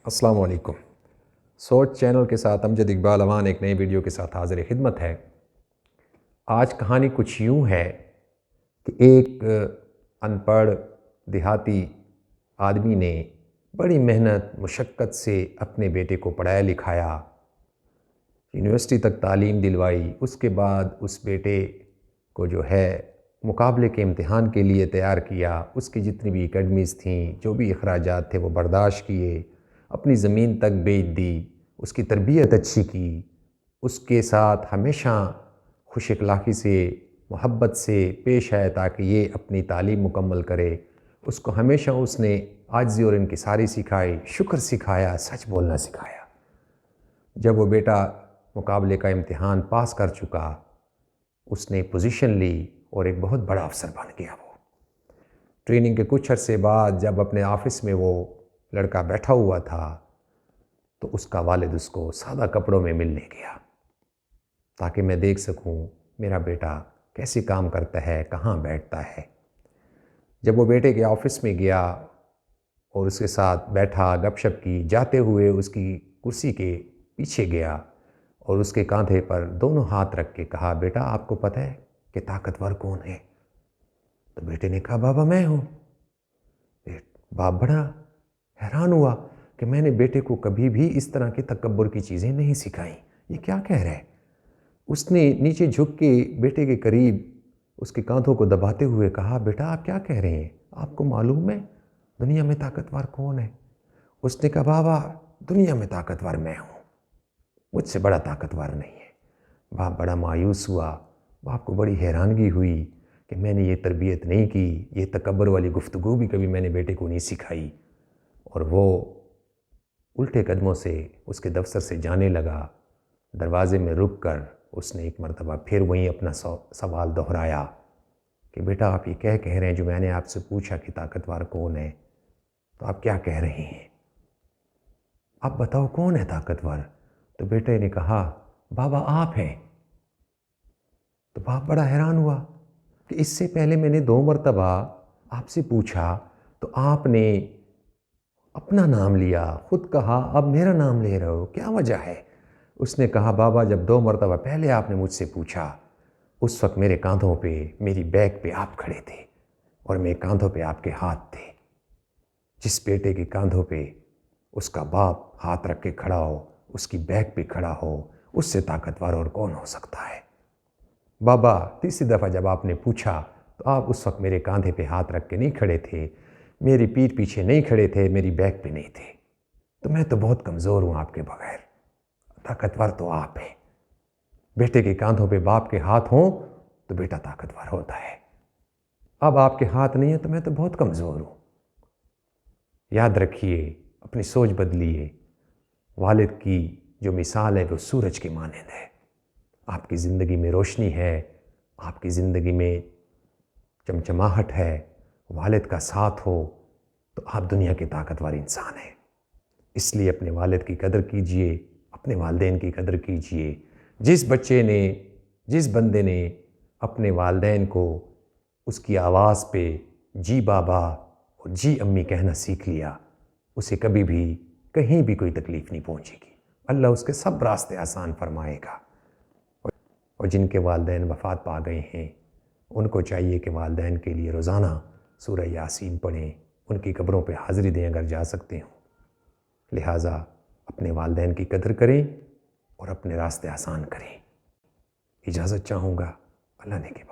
السلام علیکم۔ سوچ چینل کے ساتھ امجد اقبال اوان ایک نئی ویڈیو کے ساتھ حاضر خدمت ہے۔ آج کہانی کچھ یوں ہے کہ ایک ان پڑھ دیہاتی آدمی نے بڑی محنت مشقت سے اپنے بیٹے کو پڑھایا لکھایا، یونیورسٹی تک تعلیم دلوائی۔ اس کے بعد اس بیٹے کو جو ہے مقابلے کے امتحان کے لیے تیار کیا۔ اس کی جتنی بھی اکیڈمیز تھیں، جو بھی اخراجات تھے وہ برداشت کیے، اپنی زمین تک بیچ دی، اس کی تربیت اچھی کی، اس کے ساتھ ہمیشہ خوش اخلاقی سے محبت سے پیش آئے تاکہ یہ اپنی تعلیم مکمل کرے۔ اس کو ہمیشہ اس نے عاجزی اور انکساری سکھائی، شکر سکھایا، سچ بولنا سکھایا۔ جب وہ بیٹا مقابلے کا امتحان پاس کر چکا، اس نے پوزیشن لی اور ایک بہت بڑا افسر بن گیا۔ وہ ٹریننگ کے کچھ عرصے بعد جب اپنے آفس میں وہ لڑکا بیٹھا ہوا تھا تو اس کا والد اس کو سادہ کپڑوں میں ملنے گیا تاکہ میں دیکھ سکوں میرا بیٹا کیسے کام کرتا ہے، کہاں بیٹھتا ہے۔ جب وہ بیٹے کے آفس میں گیا اور اس کے ساتھ بیٹھا، گپ شپ کی، جاتے ہوئے اس کی کرسی کے پیچھے گیا اور اس کے کاندھے پر دونوں ہاتھ رکھ کے کہا، بیٹا آپ کو پتہ ہے کہ طاقتور کون ہے؟ تو بیٹے نے کہا، بابا میں ہوں۔ باپ بڑا حیران ہوا کہ میں نے بیٹے کو کبھی بھی اس طرح کی تکبر کی چیزیں نہیں سکھائیں، یہ کیا کہہ رہا ہے؟ اس نے نیچے جھک کے بیٹے کے قریب اس کے کاندھوں کو دباتے ہوئے کہا، بیٹا آپ کیا کہہ رہے ہیں؟ آپ کو معلوم ہے دنیا میں طاقتور کون ہے؟ اس نے کہا، بابا دنیا میں طاقتور میں ہوں، مجھ سے بڑا طاقتور نہیں ہے۔ باپ بڑا مایوس ہوا، باپ کو بڑی حیرانگی ہوئی کہ میں نے یہ تربیت نہیں کی، یہ تکبر والی گفتگو بھی کبھی میں نے بیٹے کو نہیں سکھائی۔ اور وہ الٹے قدموں سے اس کے دفتر سے جانے لگا۔ دروازے میں رک کر اس نے ایک مرتبہ پھر وہیں اپنا سوال دہرایا کہ بیٹا آپ یہ کہہ رہے ہیں، جو میں نے آپ سے پوچھا کہ طاقتور کون ہے تو آپ کیا کہہ رہے ہیں؟ آپ بتاؤ کون ہے طاقتور؟ تو بیٹے نے کہا، بابا آپ ہیں۔ تو باپ بڑا حیران ہوا کہ اس سے پہلے میں نے 2 مرتبہ آپ سے پوچھا تو آپ نے اپنا نام لیا، خود کہا، اب میرا نام لے رہے ہو، کیا وجہ ہے؟ اس نے کہا، بابا جب 2 مرتبہ پہلے آپ نے مجھ سے پوچھا اس وقت میرے کاندھوں پہ، میری بیک پہ آپ کھڑے تھے اور میرے کاندھوں پہ آپ کے ہاتھ تھے۔ جس بیٹے کے کاندھوں پہ اس کا باپ ہاتھ رکھ کے کھڑا ہو، اس کی بیک پہ کھڑا ہو، اس سے طاقتور اور کون ہو سکتا ہے؟ بابا 3ری دفعہ جب آپ نے پوچھا تو آپ اس وقت میرے کاندھے پہ ہاتھ رکھ کے نہیں کھڑے تھے، میری پیٹھ پیچھے نہیں کھڑے تھے، میری بیک پہ نہیں تھے، تو میں تو بہت کمزور ہوں آپ کے بغیر، طاقتور تو آپ ہیں۔ بیٹے کے کاندھوں پہ باپ کے ہاتھ ہوں تو بیٹا طاقتور ہوتا ہے، اب آپ کے ہاتھ نہیں ہیں تو میں تو بہت کمزور ہوں۔ یاد رکھیے، اپنی سوچ بدلیے۔ والد کی جو مثال ہے وہ سورج کے مانند ہے۔ آپ کی زندگی میں روشنی ہے، آپ کی زندگی میں چمچماہٹ ہے، والد کا ساتھ ہو تو آپ دنیا کے طاقتور انسان ہیں۔ اس لیے اپنے والد کی قدر کیجئے، اپنے والدین کی قدر کیجئے۔ جس بچے نے، جس بندے نے اپنے والدین کو اس کی آواز پہ جی بابا اور جی امی کہنا سیکھ لیا، اسے کبھی بھی کہیں بھی کوئی تکلیف نہیں پہنچے گی۔ اللہ اس کے سب راستے آسان فرمائے گا۔ اور جن کے والدین وفات پا گئے ہیں، ان کو چاہیے کہ والدین کے لیے روزانہ سورہ یاسین پڑھیں، ان کی قبروں پہ حاضری دیں اگر جا سکتے ہوں۔ لہٰذا اپنے والدین کی قدر کریں اور اپنے راستے آسان کریں۔ اجازت چاہوں گا، اللہ نے کے